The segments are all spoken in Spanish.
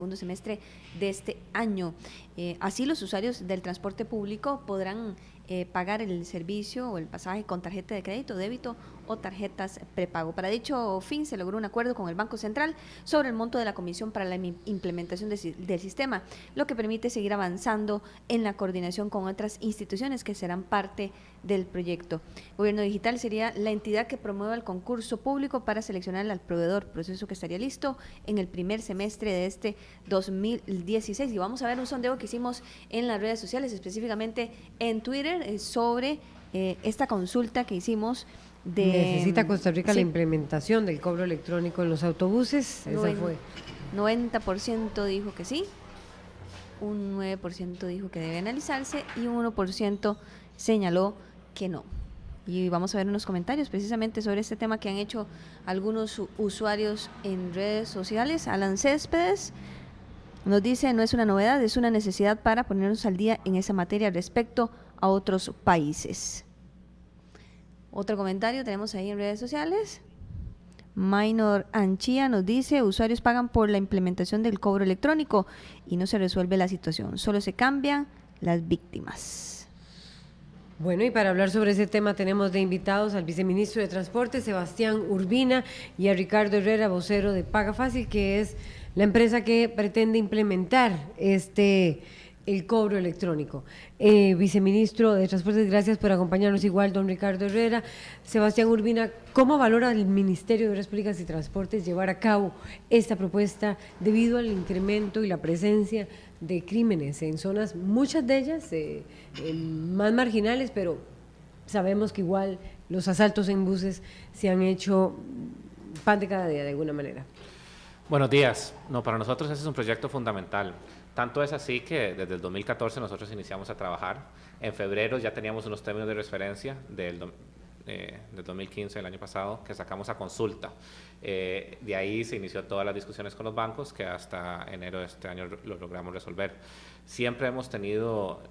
segundo semestre de este año. Así los usuarios del transporte público podrán pagar el servicio o el pasaje con tarjeta de crédito, débito o tarjetas prepago. Para dicho fin se logró un acuerdo con el Banco Central sobre el monto de la comisión para la implementación del sistema, lo que permite seguir avanzando en la coordinación con otras instituciones que serán parte del proyecto. Gobierno Digital sería la entidad que promueva el concurso público para seleccionar al proveedor, proceso que estaría listo en el primer semestre de este 2016. Y vamos a ver un sondeo que hicimos en las redes sociales, específicamente en Twitter, sobre esta consulta que hicimos de... ¿Necesita Costa Rica sí, la implementación del cobro electrónico en los autobuses? Esa fue. 90% dijo que sí, un 9% dijo que debe analizarse y un 1% señaló que no. Y vamos a ver unos comentarios precisamente sobre este tema que han hecho algunos usuarios en redes sociales. Alan Céspedes nos dice: no es una novedad, es una necesidad para ponernos al día en esa materia respecto a otros países. Otro comentario tenemos ahí en redes sociales. Minor Anchía nos dice: usuarios pagan por la implementación del cobro electrónico y no se resuelve la situación, solo se cambian las víctimas. Bueno, y para hablar sobre ese tema tenemos de invitados al viceministro de Transporte, Sebastián Urbina, y a Ricardo Herrera, vocero de Paga Fácil, que es la empresa que pretende implementar el cobro electrónico. Viceministro de Transportes, gracias por acompañarnos. Igual, don Ricardo Herrera. Sebastián Urbina, ¿cómo valora el Ministerio de Obras Públicas y Transportes llevar a cabo esta propuesta debido al incremento y la presencia de crímenes en zonas, muchas de ellas más marginales, pero sabemos que igual los asaltos en buses se han hecho pan de cada día de alguna manera? Buenos días. No, para nosotros ese es un proyecto fundamental. Tanto es así que desde el 2014 nosotros iniciamos a trabajar. En febrero ya teníamos unos términos de referencia del 2015, el año pasado, que sacamos a consulta. De ahí se inició todas las discusiones con los bancos, que hasta enero de este año lo logramos resolver. Siempre hemos tenido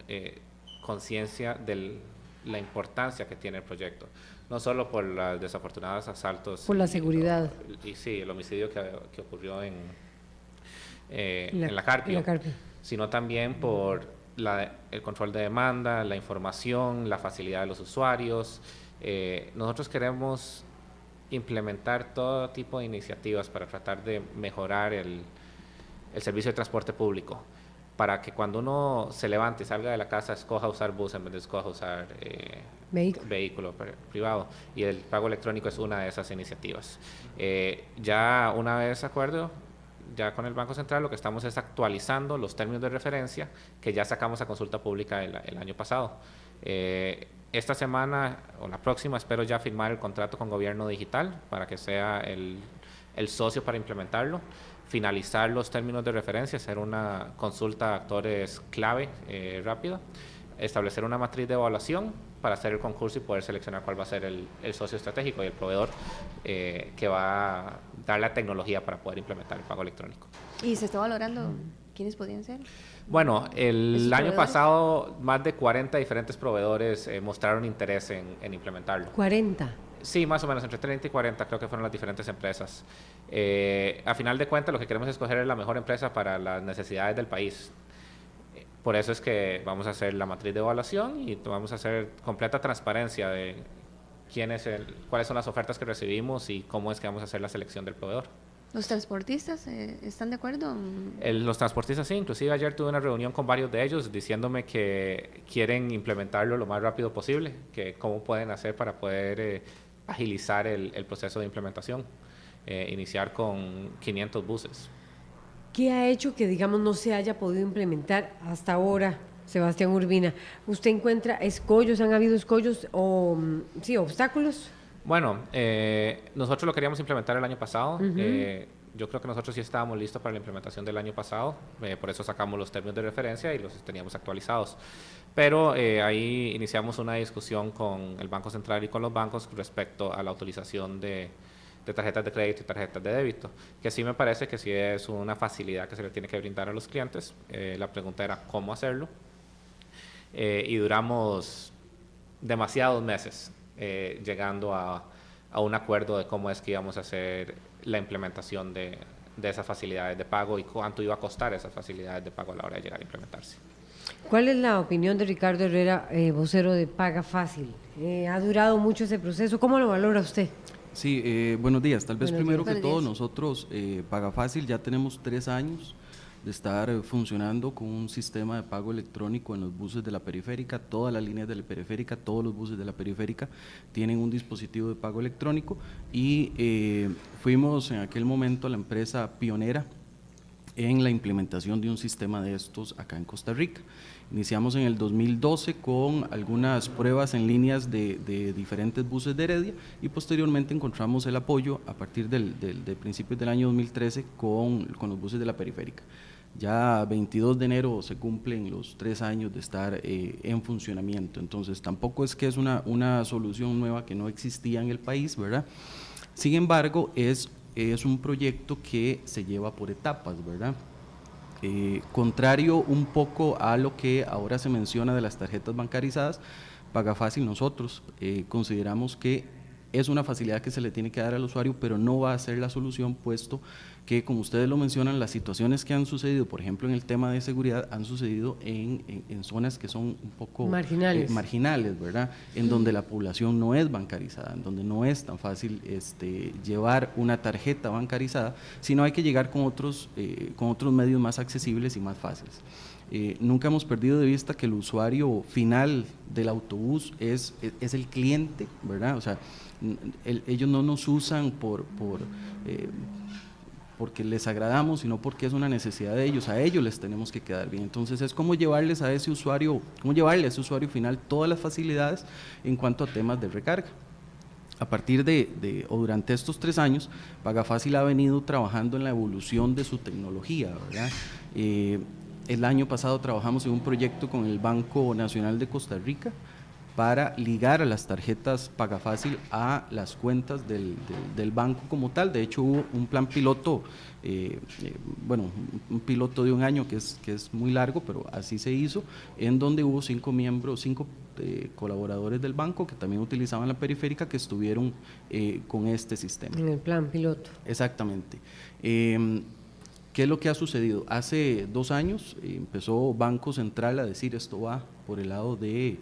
conciencia de la importancia que tiene el proyecto, no solo por los desafortunados asaltos. Por la seguridad. Y sí, el homicidio que ocurrió en la Carpio, sino también por el control de demanda, la información, la facilidad de los usuarios. Nosotros queremos implementar todo tipo de iniciativas para tratar de mejorar el servicio de transporte público, para que cuando uno se levante y salga de la casa escoja usar bus en vez de escoja usar vehículo privado, y el pago electrónico es una de esas iniciativas. Ya una vez acuerdo ya con el Banco Central, lo que estamos es actualizando los términos de referencia que ya sacamos a consulta pública el año pasado. Esta semana o la próxima espero ya firmar el contrato con Gobierno Digital para que sea el socio para implementarlo, finalizar los términos de referencia, hacer una consulta de actores clave rápida, establecer una matriz de evaluación para hacer el concurso y poder seleccionar cuál va a ser el socio estratégico y el proveedor que va a dar la tecnología para poder implementar el pago electrónico. ¿Y se está valorando quiénes podrían ser? Bueno, el año pasado más de 40 diferentes proveedores mostraron interés en implementarlo. ¿40? Sí, más o menos, entre 30 y 40 creo que fueron las diferentes empresas. A final de cuentas, lo que queremos es escoger es la mejor empresa para las necesidades del país. Por eso es que vamos a hacer la matriz de evaluación y vamos a hacer completa transparencia de cuáles son las ofertas que recibimos y cómo es que vamos a hacer la selección del proveedor. ¿Los transportistas están de acuerdo? Los transportistas sí, inclusive ayer tuve una reunión con varios de ellos diciéndome que quieren implementarlo lo más rápido posible, que cómo pueden hacer para poder agilizar el proceso de implementación, iniciar con 500 buses. ¿Qué ha hecho que, digamos, no se haya podido implementar hasta ahora, Sebastián Urbina? ¿Usted encuentra escollos, han habido escollos o obstáculos? Bueno, nosotros lo queríamos implementar el año pasado. Yo creo que nosotros sí estábamos listos para la implementación del año pasado, por eso sacamos los términos de referencia y los teníamos actualizados. Pero ahí iniciamos una discusión con el Banco Central y con los bancos respecto a la utilización de tarjetas de crédito y tarjetas de débito, que sí me parece que sí es una facilidad que se le tiene que brindar a los clientes. La pregunta era cómo hacerlo, y duramos demasiados meses llegando a un acuerdo de cómo es que íbamos a hacer la implementación de de esas facilidades de pago y cuánto iba a costar esas facilidades de pago a la hora de llegar a implementarse. ¿Cuál es la opinión de Ricardo Herrera, vocero de Paga Fácil? ¿Ha durado mucho ese proceso? ¿Cómo lo valora usted? Sí, buenos días. Tal vez primero que todo, días. nosotros, Paga Fácil, ya tenemos 3 años de estar funcionando con un sistema de pago electrónico en los buses de la periférica. Todas las líneas de la periférica, todos los buses de la periférica tienen un dispositivo de pago electrónico y fuimos en aquel momento la empresa pionera en la implementación de un sistema de estos acá en Costa Rica. Iniciamos en el 2012 con algunas pruebas en líneas de diferentes buses de Heredia y posteriormente encontramos el apoyo a partir de principios del año 2013 con los buses de la periférica. Ya 22 de enero se cumplen los 3 años de estar en funcionamiento, entonces tampoco es que es una solución nueva que no existía en el país, ¿verdad? Sin embargo, es un proyecto que se lleva por etapas, ¿verdad? Contrario un poco a lo que ahora se menciona de las tarjetas bancarizadas, Paga Fácil nosotros consideramos que es una facilidad que se le tiene que dar al usuario, pero no va a ser la solución, puesto que, como ustedes lo mencionan, las situaciones que han sucedido, por ejemplo, en el tema de seguridad, han sucedido en zonas que son un poco marginales, ¿verdad? En donde la población no es bancarizada, en donde no es tan fácil llevar una tarjeta bancarizada, sino hay que llegar con otros medios más accesibles y más fáciles. Nunca hemos perdido de vista que el usuario final del autobús es el cliente, ¿verdad? O sea, ellos no nos usan porque les agradamos, sino porque es una necesidad de ellos, a ellos les tenemos que quedar bien. Entonces es como llevarles a ese usuario, final todas las facilidades en cuanto a temas de recarga. A partir o durante estos 3 años, Paga Fácil ha venido trabajando en la evolución de su tecnología, ¿verdad? El año pasado trabajamos en un proyecto con el Banco Nacional de Costa Rica para ligar a las tarjetas Paga Fácil a las cuentas del banco como tal. De hecho, hubo un plan piloto, un piloto de 1 año que es muy largo, pero así se hizo, en donde hubo 5 colaboradores del banco que también utilizaban la periférica que estuvieron con este sistema. En el plan piloto. Exactamente. ¿Qué es lo que ha sucedido? Hace 2 años empezó Banco Central a decir esto va por el lado de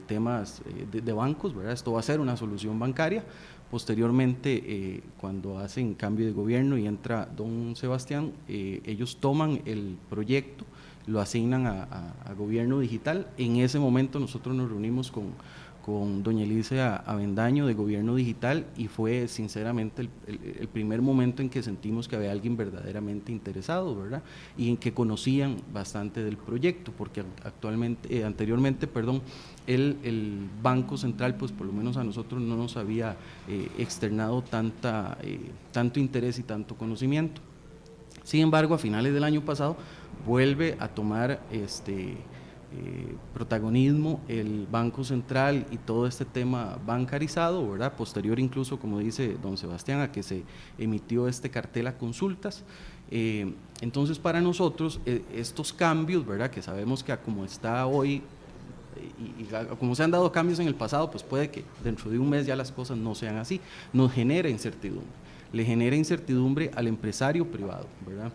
temas de bancos, ¿verdad? Esto va a ser una solución bancaria. Posteriormente, cuando hacen cambio de gobierno y entra don Sebastián, ellos toman el proyecto, lo asignan a gobierno digital. En ese momento nosotros nos reunimos con doña Elisa Avendaño de Gobierno Digital y fue sinceramente el primer momento en que sentimos que había alguien verdaderamente interesado, ¿verdad? Y en que conocían bastante del proyecto, porque anteriormente, el Banco Central, pues por lo menos a nosotros no nos había externado tanto interés y tanto conocimiento. Sin embargo, a finales del año pasado vuelve a tomar protagonismo el Banco Central y todo este tema bancarizado, ¿verdad? Posterior incluso, como dice don Sebastián, a que se emitió este cartel a consultas. Entonces, para nosotros, estos cambios, ¿verdad? Que sabemos que como está hoy y como se han dado cambios en el pasado, pues puede que dentro de 1 mes ya las cosas no sean así. Nos genera incertidumbre, le genera incertidumbre al empresario privado, ¿verdad?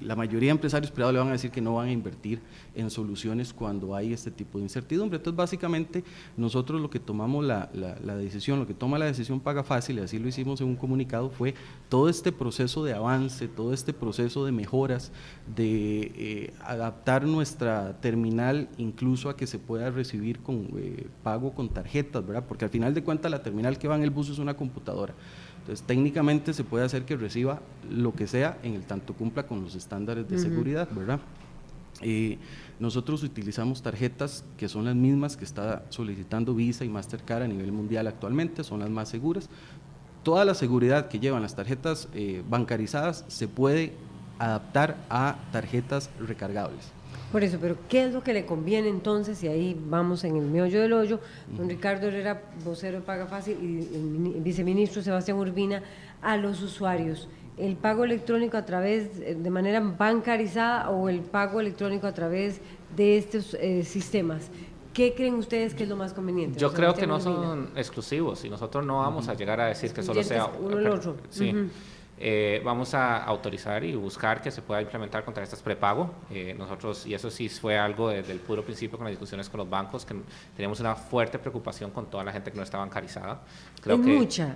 La mayoría de empresarios privados le van a decir que no van a invertir en soluciones cuando hay este tipo de incertidumbre. Entonces, básicamente, nosotros lo que tomamos la decisión Paga Fácil, y así lo hicimos en un comunicado, fue todo este proceso de avance, todo este proceso de mejoras, de adaptar nuestra terminal incluso a que se pueda recibir con pago con tarjetas, ¿verdad? Porque al final de cuentas la terminal que va en el bus es una computadora. Entonces, técnicamente se puede hacer que reciba lo que sea en el tanto cumpla con los estándares de seguridad, ¿verdad? Nosotros utilizamos tarjetas que son las mismas que está solicitando Visa y Mastercard a nivel mundial actualmente, son las más seguras. Toda la seguridad que llevan las tarjetas bancarizadas se puede adaptar a tarjetas recargables. Por eso, pero ¿qué es lo que le conviene entonces? Y ahí vamos en el meollo del hoyo, don Ricardo Herrera, vocero de Paga Fácil, y el viceministro Sebastián Urbina, a los usuarios. ¿El pago electrónico a través, de manera bancarizada, o el pago electrónico a través de estos sistemas? ¿Qué creen ustedes que es lo más conveniente? Yo creo que no son exclusivos y nosotros no vamos a llegar a decir que solo sea uno el otro. Sí. Vamos a autorizar y buscar que se pueda implementar con tarjetas prepago. Nosotros, y eso sí fue algo desde el puro principio con las discusiones con los bancos, que teníamos una fuerte preocupación con toda la gente que no está bancarizada.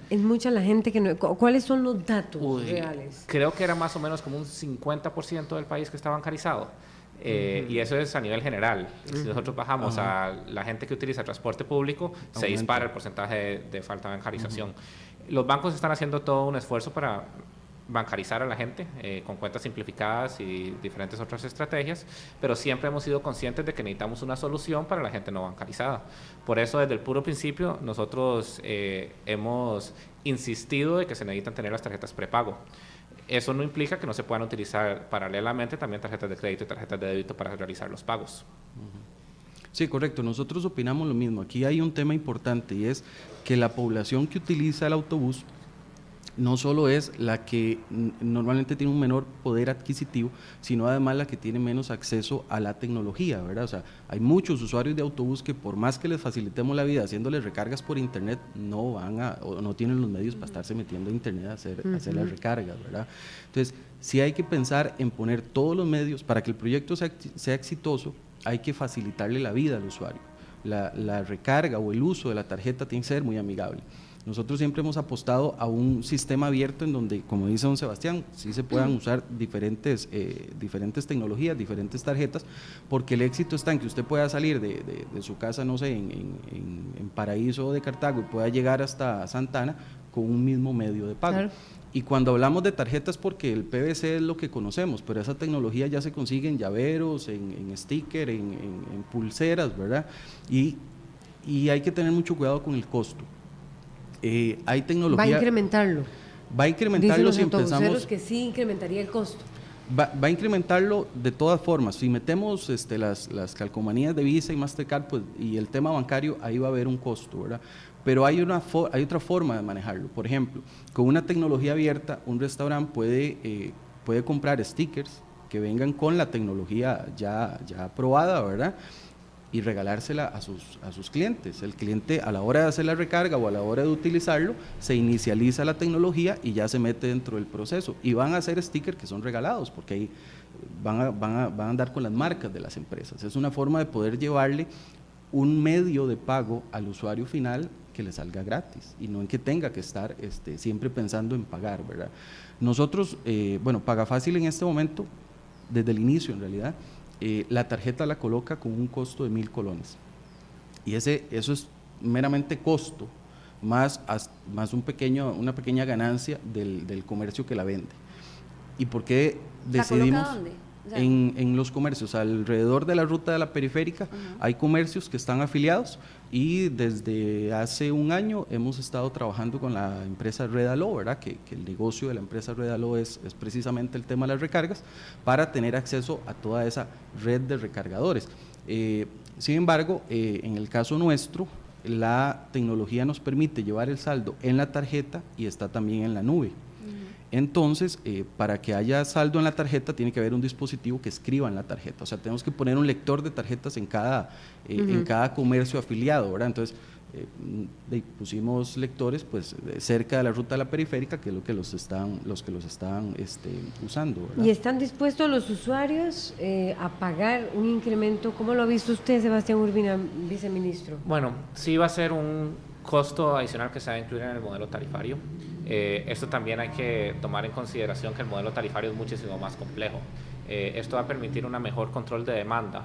Es mucha la gente que no... ¿Cuáles son los datos reales? Creo que era más o menos como un 50% del país que está bancarizado. Y eso es a nivel general. Si nosotros bajamos a la gente que utiliza transporte público, se dispara el porcentaje de falta de bancarización. Los bancos están haciendo todo un esfuerzo para bancarizar a la gente con cuentas simplificadas y diferentes otras estrategias, pero siempre hemos sido conscientes de que necesitamos una solución para la gente no bancarizada. Por eso, desde el puro principio, nosotros hemos insistido de que se necesitan tener las tarjetas prepago. Eso no implica que no se puedan utilizar paralelamente también tarjetas de crédito y tarjetas de débito para realizar los pagos. Sí, correcto. Nosotros opinamos lo mismo. Aquí hay un tema importante y es que la población que utiliza el autobús no solo es la que normalmente tiene un menor poder adquisitivo, sino además la que tiene menos acceso a la tecnología, ¿verdad? O sea, hay muchos usuarios de autobús que por más que les facilitemos la vida haciéndoles recargas por internet, no van a, o no tienen los medios para estarse metiendo a internet a hacer las recargas, ¿verdad? Entonces, sí hay que pensar en poner todos los medios para que el proyecto sea exitoso. Hay que facilitarle la vida al usuario. La recarga o el uso de la tarjeta tiene que ser muy amigable. Nosotros siempre hemos apostado a un sistema abierto en donde, como dice don Sebastián, sí se puedan usar diferentes tecnologías, diferentes tarjetas, porque el éxito está en que usted pueda salir de su casa, no sé, en Paraíso de Cartago y pueda llegar hasta Santana con un mismo medio de pago. Claro. Y cuando hablamos de tarjetas, porque el PVC es lo que conocemos, pero esa tecnología ya se consigue en llaveros, en sticker, en pulseras, ¿verdad? Y hay que tener mucho cuidado con el costo. Hay tecnología... Va a incrementarlo. Va a incrementarlo si empezamos... que sí incrementaría el costo. Va a incrementarlo de todas formas. Si metemos las calcomanías de Visa y Mastercard, pues, y el tema bancario, ahí va a haber un costo, ¿verdad? Pero hay otra forma de manejarlo. Por ejemplo, con una tecnología abierta, un restaurante puede comprar stickers que vengan con la tecnología ya aprobada, ¿verdad? Y regalársela a sus clientes. El cliente, a la hora de hacer la recarga o a la hora de utilizarlo, se inicializa la tecnología y ya se mete dentro del proceso. Y van a hacer stickers que son regalados, porque ahí van a andar con las marcas de las empresas. Es una forma de poder llevarle un medio de pago al usuario final que le salga gratis y no en que tenga que estar siempre pensando en pagar, ¿verdad? Nosotros, Pagafácil en este momento, desde el inicio en realidad, la tarjeta la coloca con un costo de 1,000 colones y eso es meramente costo más una pequeña ganancia del comercio que la vende. ¿Y por qué decidimos? ¿La coloca dónde? O sea, en los comercios alrededor de la ruta de la periférica. Hay comercios que están afiliados y desde hace un año hemos estado trabajando con la empresa Redalo, ¿verdad? Que el negocio de la empresa Redalo es precisamente el tema de las recargas, para tener acceso a toda esa red de recargadores. Sin embargo, en el caso nuestro, la tecnología nos permite llevar el saldo en la tarjeta y está también en la nube. Entonces, para que haya saldo en la tarjeta, tiene que haber un dispositivo que escriba en la tarjeta. O sea, tenemos que poner un lector de tarjetas en cada comercio afiliado, ¿verdad? Entonces, pusimos lectores pues cerca de la ruta de la periférica, que es lo que los están usando, ¿verdad? ¿Y están dispuestos los usuarios a pagar un incremento? ¿Cómo lo ha visto usted, Sebastián Urbina, viceministro? Bueno, sí va a ser un costo adicional que se va a incluir en el modelo tarifario. Esto también hay que tomar en consideración que el modelo tarifario es muchísimo más complejo. Esto va a permitir un mejor control de demanda,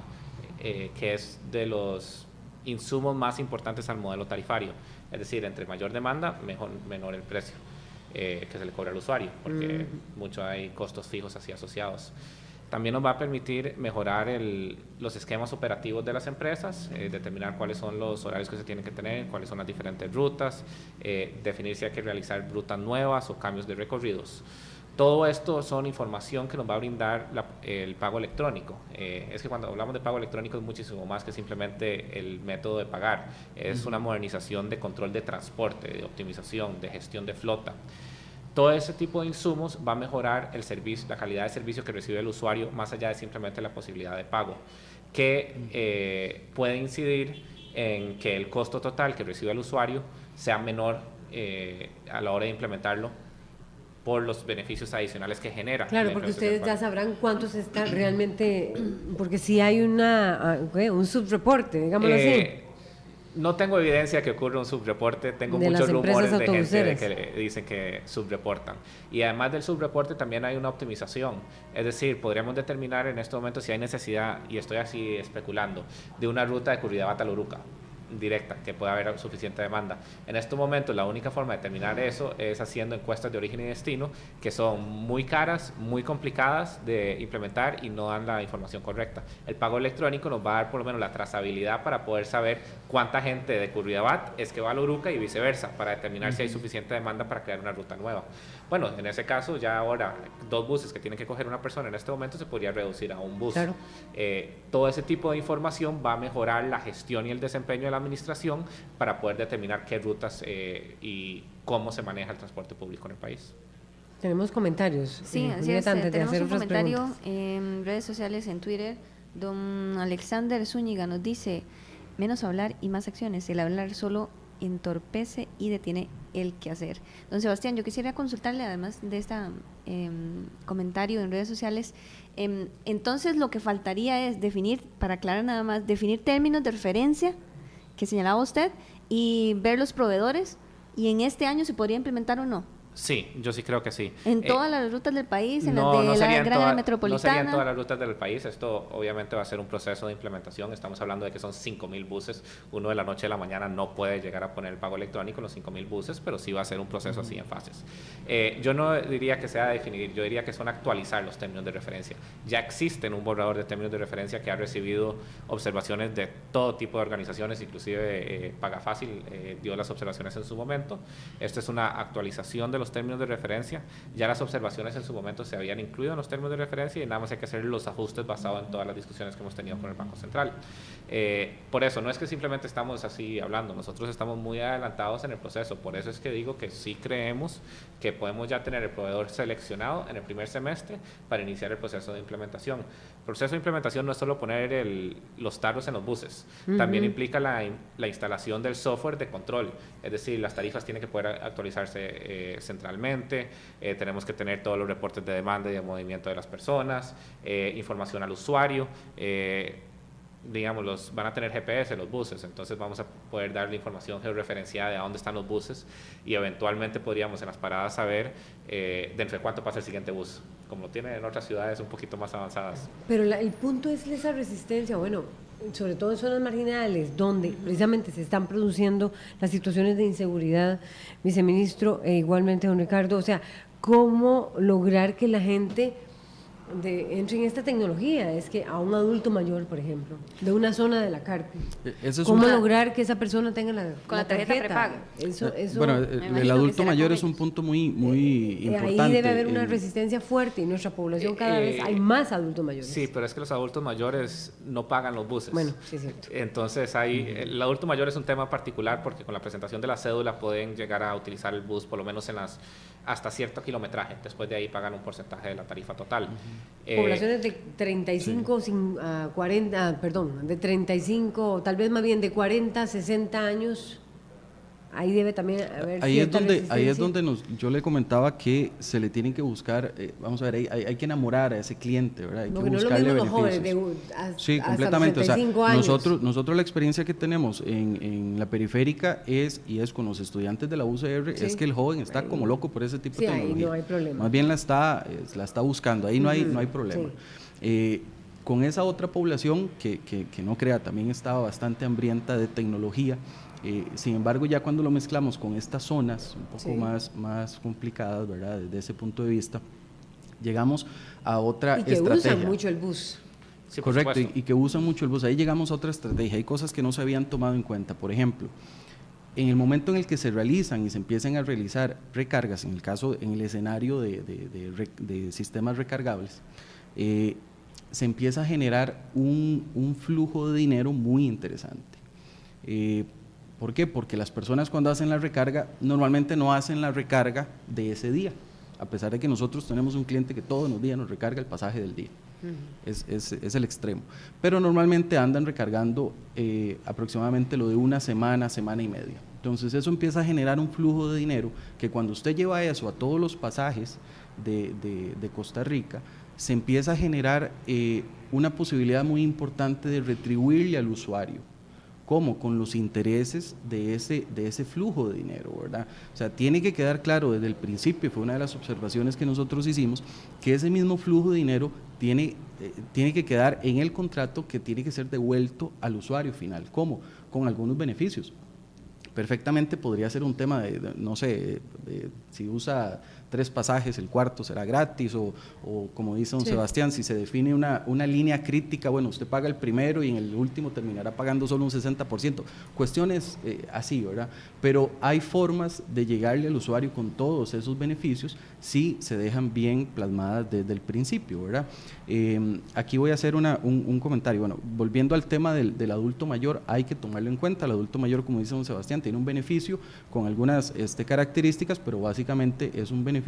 que es de los insumos más importantes al modelo tarifario. Es decir, entre mayor demanda, menor el precio que se le cobra al usuario, porque mucho hay costos fijos así asociados. También nos va a permitir mejorar los esquemas operativos de las empresas, determinar cuáles son los horarios que se tienen que tener, cuáles son las diferentes rutas, definir si hay que realizar rutas nuevas o cambios de recorridos. Todo esto son información que nos va a brindar el pago electrónico. Es que cuando hablamos de pago electrónico es muchísimo más que simplemente el método de pagar. Es una modernización de control de transporte, de optimización, de gestión de flota. Todo ese tipo de insumos va a mejorar el servicio, la calidad de servicio que recibe el usuario, más allá de simplemente la posibilidad de pago, que puede incidir en que el costo total que recibe el usuario sea menor a la hora de implementarlo por los beneficios adicionales que genera. Claro, porque ustedes ya sabrán cuántos están realmente, porque si hay un subreporte, digámoslo así. No tengo evidencia que ocurra un subreporte, tengo muchos rumores de gente que dicen que subreportan. Y además del subreporte también hay una optimización, es decir, podríamos determinar en este momento si hay necesidad, y estoy así especulando, de una ruta de Curridabat a Loruca directa, que pueda haber suficiente demanda. En este momento la única forma de determinar eso es haciendo encuestas de origen y destino, que son muy caras, muy complicadas de implementar y no dan la información correcta. El pago electrónico nos va a dar por lo menos la trazabilidad para poder saber cuánta gente de Curridabat es que va a Loruca y viceversa, para determinar si hay suficiente demanda para crear una ruta nueva. Bueno, en ese caso ya ahora 2 buses que tiene que coger una persona en este momento se podría reducir a 1 bus. Claro. Todo ese tipo de información va a mejorar la gestión y el desempeño de la administración para poder determinar qué rutas y cómo se maneja el transporte público en el país. Tenemos comentarios. Sí, así es. Tenemos un comentario en redes sociales, en Twitter. Don Alexander Zúñiga nos dice: menos hablar y más acciones. El hablar solo entorpece y detiene el quehacer. Don Sebastián, yo quisiera consultarle, además de este comentario en redes sociales, entonces lo que faltaría es definir, para aclarar nada más, definir términos de referencia que señalaba usted y ver los proveedores, y en este año se podría implementar o no. Sí, yo sí creo que sí. ¿En todas las rutas del país? ¿En las de la gran área metropolitana? No serían todas las rutas del país. Esto obviamente va a ser un proceso de implementación. Estamos hablando de que son 5,000 buses. Uno de la noche a la mañana no puede llegar a poner el pago electrónico en los 5,000 buses, pero sí va a ser un proceso así en fases. Yo no diría que sea definir, yo diría que son actualizar los términos de referencia. Ya existen un borrador de términos de referencia que ha recibido observaciones de todo tipo de organizaciones, inclusive Pagafácil dio las observaciones en su momento. Esto es una actualización de los términos de referencia. Ya las observaciones en su momento se habían incluido en los términos de referencia y nada más hay que hacer los ajustes basados en todas las discusiones que hemos tenido con el Banco Central. Por eso, no es que simplemente estamos así hablando, nosotros estamos muy adelantados en el proceso, por eso es que digo que sí creemos que podemos ya tener el proveedor seleccionado en el primer semestre para iniciar el proceso de implementación. El proceso de implementación no es solo poner los tarros en los buses, también implica la instalación del software de control, es decir, las tarifas tienen que poder actualizarse centralmente, tenemos que tener todos los reportes de demanda y de movimiento de las personas, información al usuario, digamos, van a tener GPS los buses, entonces vamos a poder darle información georreferenciada de a dónde están los buses y eventualmente podríamos en las paradas saber dentro de cuánto pasa el siguiente bus, como lo tienen en otras ciudades un poquito más avanzadas. Pero el punto es esa resistencia, bueno, sobre todo en zonas marginales, donde precisamente se están produciendo las situaciones de inseguridad, viceministro, e igualmente don Ricardo, o sea, ¿cómo lograr que la gente entre en esta tecnología? Es que a un adulto mayor, por ejemplo, de una zona de la Carpi, ¿cómo lograr que esa persona tenga la tarjeta prepaga? Eso, bueno, el adulto mayor es un punto muy importante. Ahí debe haber una resistencia fuerte y nuestra población cada vez hay más adultos mayores. Sí, pero es que los adultos mayores no pagan los buses. Bueno, sí es cierto. Entonces el adulto mayor es un tema particular porque con la presentación de la cédula pueden llegar a utilizar el bus por lo menos hasta cierto kilometraje. Después de ahí pagan un porcentaje de la tarifa total. Poblaciones de 35 a 40, perdón, de 35, tal vez más bien de 40 a 60 años, ahí debe también haber ahí es donde yo le comentaba que se le tienen que buscar, vamos a ver, hay que enamorar a ese cliente, ¿verdad? Hay que buscarle beneficios. Sí, completamente. Hasta 35 años. Nosotros la experiencia que tenemos en la periférica es con los estudiantes de la UCR, es que el joven está como loco por ese tipo de tecnología. Ahí no hay problema. Más bien la está buscando, ahí no hay problema. Sí. Con esa otra población que no crea, también estaba bastante hambrienta de tecnología. Sin embargo, ya cuando lo mezclamos con estas zonas un poco más complicadas, ¿verdad? Desde ese punto de vista, llegamos a otra estrategia. Y que usan mucho el bus. Sí, correcto, y que usan mucho el bus. Ahí llegamos a otra estrategia. Hay cosas que no se habían tomado en cuenta. Por ejemplo, en el momento en el que se realizan y se empiezan a realizar recargas, en el escenario de sistemas recargables, se empieza a generar un flujo de dinero muy interesante. ¿Por qué? Porque las personas cuando hacen la recarga, normalmente no hacen la recarga de ese día, a pesar de que nosotros tenemos un cliente que todos los días nos recarga el pasaje del día. Es el extremo. Pero normalmente andan recargando aproximadamente lo de una semana y media. Entonces eso empieza a generar un flujo de dinero que cuando usted lleva eso a todos los pasajes de Costa Rica, se empieza a generar una posibilidad muy importante de retribuirle al usuario. ¿Cómo? Con los intereses de ese flujo de dinero, ¿verdad? O sea, tiene que quedar claro desde el principio, fue una de las observaciones que nosotros hicimos, que ese mismo flujo de dinero tiene que quedar en el contrato, que tiene que ser devuelto al usuario final. ¿Cómo? Con algunos beneficios. Perfectamente podría ser un tema no sé, si usa 3 pasajes, el cuarto será gratis, o como dice don Sebastián, si se define una línea crítica, bueno, usted paga el primero y en el último terminará pagando solo un 60%, cuestiones así, ¿verdad? Pero hay formas de llegarle al usuario con todos esos beneficios si se dejan bien plasmadas desde el principio, ¿verdad? Aquí voy a hacer un comentario. Bueno, volviendo al tema del adulto mayor, hay que tomarlo en cuenta. El adulto mayor, como dice don Sebastián, tiene un beneficio con algunas características, pero básicamente es un beneficio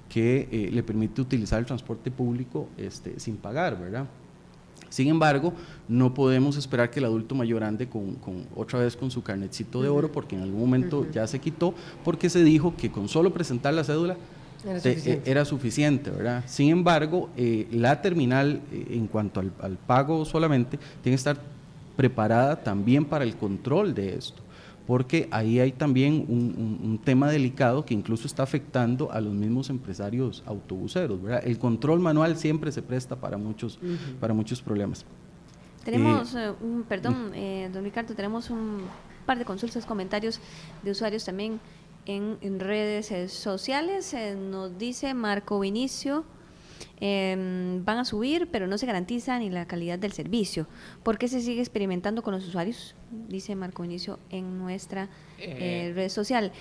que le permite utilizar el transporte público sin pagar, ¿verdad? Sin embargo, no podemos esperar que el adulto mayor ande otra vez con su carnetcito de oro, porque en algún momento ya se quitó, porque se dijo que con solo presentar la cédula era suficiente, ¿verdad? Sin embargo, la terminal, en cuanto al pago solamente, tiene que estar preparada también para el control de esto, porque ahí hay también un tema delicado que incluso está afectando a los mismos empresarios autobuseros, ¿verdad? El control manual siempre se presta para muchos problemas. Tenemos, don Ricardo, tenemos un par de consultas, comentarios de usuarios también en redes sociales. Nos dice Marco Vinicio, van a subir, pero no se garantiza ni la calidad del servicio. ¿Por qué se sigue experimentando con los usuarios? Dice Marco Vinicio en nuestra red social.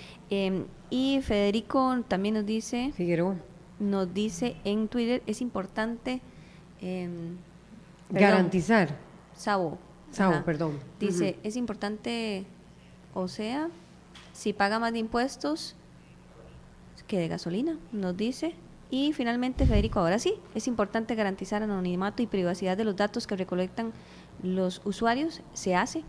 Y Federico también nos dice, Figueroa, nos dice en Twitter, es importante garantizar. Sabo, perdón. dice, es importante, o sea, si paga más de impuestos que de gasolina, nos dice. Y finalmente, Federico, ahora sí, es importante garantizar anonimato y privacidad de los datos que recolectan los usuarios. ¿Se hace?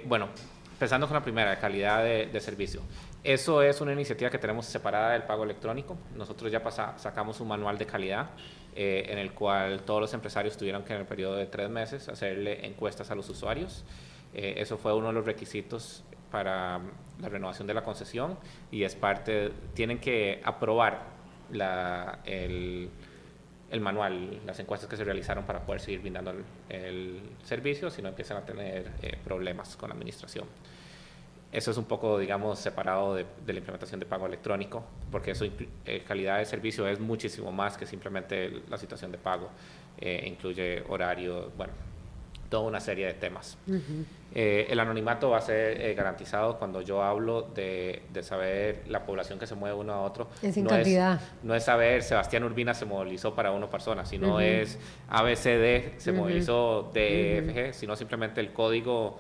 Bueno, empezando con la primera, calidad de servicio. Eso es una iniciativa que tenemos separada del pago electrónico. Nosotros ya sacamos un manual de calidad en el cual todos los empresarios tuvieron que en el periodo de 3 meses hacerle encuestas a los usuarios. Eso fue uno de los requisitos para la renovación de la concesión y es tienen que aprobar el manual, las encuestas que se realizaron para poder seguir brindando el servicio, si no empiezan a tener problemas con la administración. Eso es un poco, digamos, separado de la implementación de pago electrónico, porque eso calidad de servicio es muchísimo más que simplemente la situación de pago. Incluye horario, bueno, toda una serie de temas. El anonimato va a ser garantizado cuando yo hablo de saber la población que se mueve uno a otro. Es en cantidad. No es saber Sebastián Urbina se movilizó para 1 persona, sino es ABCD se movilizó DFG, sino simplemente el código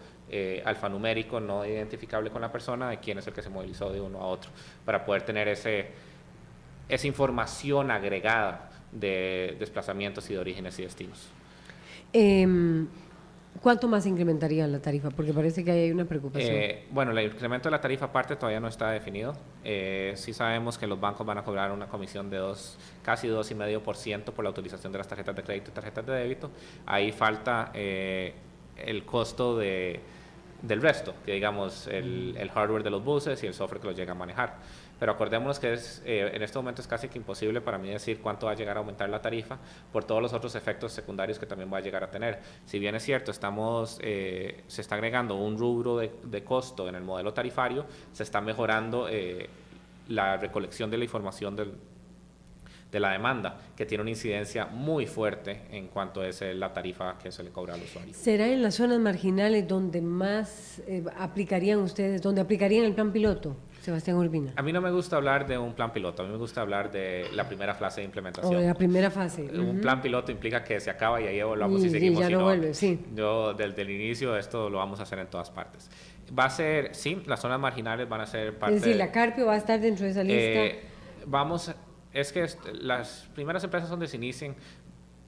alfanumérico no identificable con la persona de quién es el que se movilizó de uno a otro, para poder tener esa información agregada de desplazamientos y de orígenes y destinos. ¿Cuánto más incrementaría la tarifa? Porque parece que hay una preocupación. Bueno, el incremento de la tarifa aparte todavía no está definido. Sí sabemos que los bancos van a cobrar una comisión de casi 2,5% por la utilización de las tarjetas de crédito y tarjetas de débito. Ahí falta el costo del resto, que digamos el hardware de los buses y el software que los llega a manejar. Pero acordémonos que en este momento es casi que imposible para mí decir cuánto va a llegar a aumentar la tarifa por todos los otros efectos secundarios que también va a llegar a tener. Si bien es cierto, se está agregando un rubro de costo en el modelo tarifario, se está mejorando la recolección de la información de la demanda, que tiene una incidencia muy fuerte en cuanto a la tarifa que se le cobra al usuario. ¿Será en las zonas marginales donde más aplicarían ustedes, donde aplicarían el plan piloto, Sebastián Urbina? A mí no me gusta hablar de un plan piloto, a mí me gusta hablar de la primera fase de implementación. O de la primera fase. Un plan piloto implica que se acaba y ahí volvamos y seguimos. Y ya no vuelve, sí. Yo desde el inicio esto lo vamos a hacer en todas partes. Va a ser, sí, las zonas marginales van a ser parte. Es decir, la Carpio va a estar dentro de esa lista. Es que las primeras empresas donde se inicien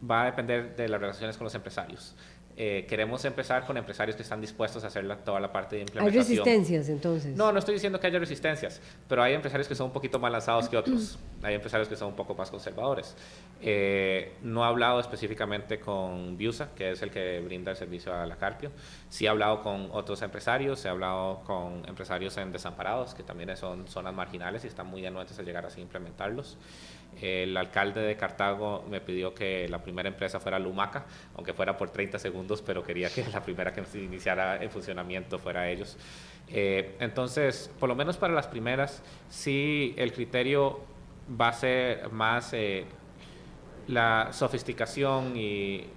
va a depender de las relaciones con los empresarios. queremos empezar con empresarios que están dispuestos a hacer toda la parte de implementación. ¿Hay resistencias entonces? No, no estoy diciendo que haya resistencias, pero hay empresarios que son un poquito más lanzados que otros. Hay empresarios que son un poco más conservadores. No he hablado específicamente con Biusa, que es el que brinda el servicio a la Carpio. Sí he hablado con otros empresarios, he hablado con empresarios en desamparados, que también son zonas marginales y están muy anuentes a llegar así a implementarlos. El alcalde de Cartago me pidió que la primera empresa fuera Lumaca, aunque fuera por 30 segundos, pero quería que la primera que se iniciara en funcionamiento fuera ellos. Entonces, por lo menos para las primeras, sí el criterio va a ser más la sofisticación y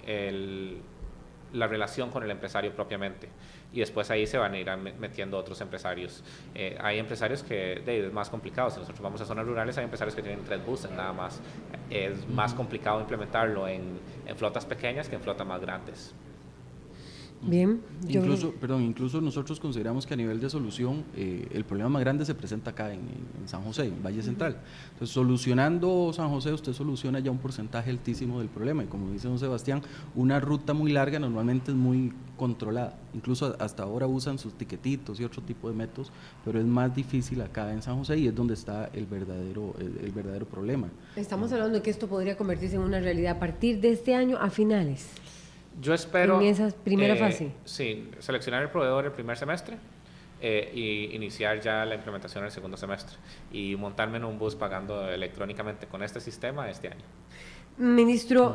la relación con el empresario propiamente. Y después ahí se van a ir metiendo otros empresarios. Hay empresarios que es más complicado. Si nosotros vamos a zonas rurales, hay empresarios que tienen 3 buses nada más. Es más complicado implementarlo en flotas pequeñas que en flotas más grandes. Bien. Incluso nosotros consideramos que a nivel de solución el problema más grande se presenta acá en San José, en Valle Central. Entonces, solucionando San José, usted soluciona ya un porcentaje altísimo del problema. Y como dice don Sebastián, una ruta muy larga normalmente es muy controlada. Incluso hasta ahora usan sus tiquetitos y otro tipo de métodos, pero es más difícil acá en San José y es donde está el verdadero problema. Estamos hablando de que esto podría convertirse en una realidad a partir de este año a finales. Yo espero... ¿En esa primera fase? Sí, seleccionar el proveedor el primer semestre y iniciar ya la implementación el segundo semestre y montarme en un bus pagando electrónicamente con este sistema este año.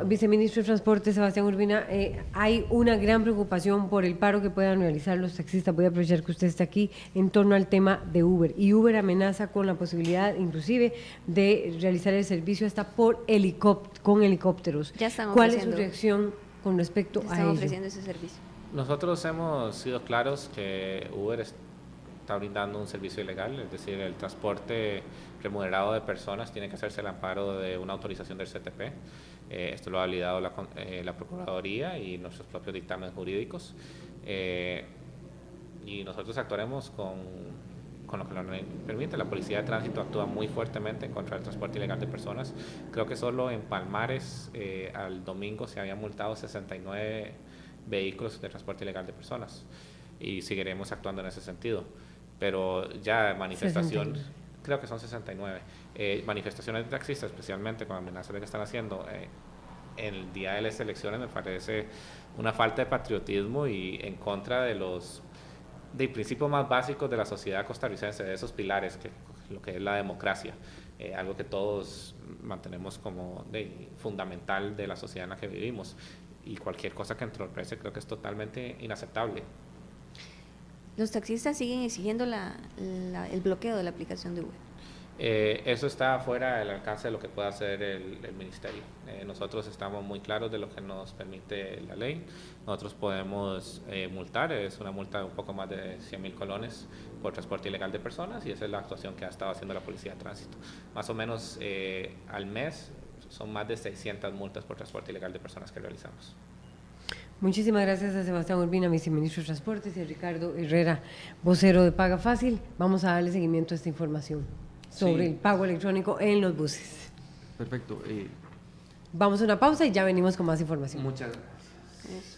Viceministro de Transporte, Sebastián Urbina, hay una gran preocupación por el paro que puedan realizar los taxistas. Voy a aprovechar que usted está aquí en torno al tema de Uber. Y Uber amenaza con la posibilidad, inclusive, de realizar el servicio hasta con helicópteros. Ya están ¿Cuál es su reacción con respecto a ello? Están ofreciendo ese servicio. Nosotros hemos sido claros que Uber está brindando un servicio ilegal, es decir, el transporte remunerado de personas tiene que hacerse al amparo de una autorización del CTP. Esto lo ha validado la Procuraduría y nuestros propios dictámenes jurídicos. Y nosotros actuaremos con lo que lo permite. La Policía de Tránsito actúa muy fuertemente en contra del transporte ilegal de personas. Creo que solo en Palmares al domingo se habían multado 69 vehículos de transporte ilegal de personas y seguiremos actuando en ese sentido. Pero ya manifestaciones, creo que son 69, manifestaciones de taxistas, especialmente con amenazas de que están haciendo el día de las elecciones, me parece una falta de patriotismo y en contra de los principios más básicos de la sociedad costarricense, de esos pilares, lo que es la democracia, algo que todos mantenemos como fundamental de la sociedad en la que vivimos, y cualquier cosa que entorpece creo que es totalmente inaceptable. Los taxistas siguen exigiendo el bloqueo de la aplicación de Uber. Eso está fuera del alcance de lo que pueda hacer el ministerio. Nosotros estamos muy claros de lo que nos permite la ley. Nosotros podemos multar, es una multa de un poco más de 100,000 colones por transporte ilegal de personas, y esa es la actuación que ha estado haciendo la Policía de Tránsito. Más o menos al mes son más de 600 multas por transporte ilegal de personas que realizamos. Muchísimas gracias a Sebastián Urbina, viceministro de Transportes, y a Ricardo Herrera, vocero de Paga Fácil. Vamos a darle seguimiento a esta información sobre el pago electrónico en los buses. Perfecto. Vamos a una pausa y ya venimos con más información. Muchas gracias.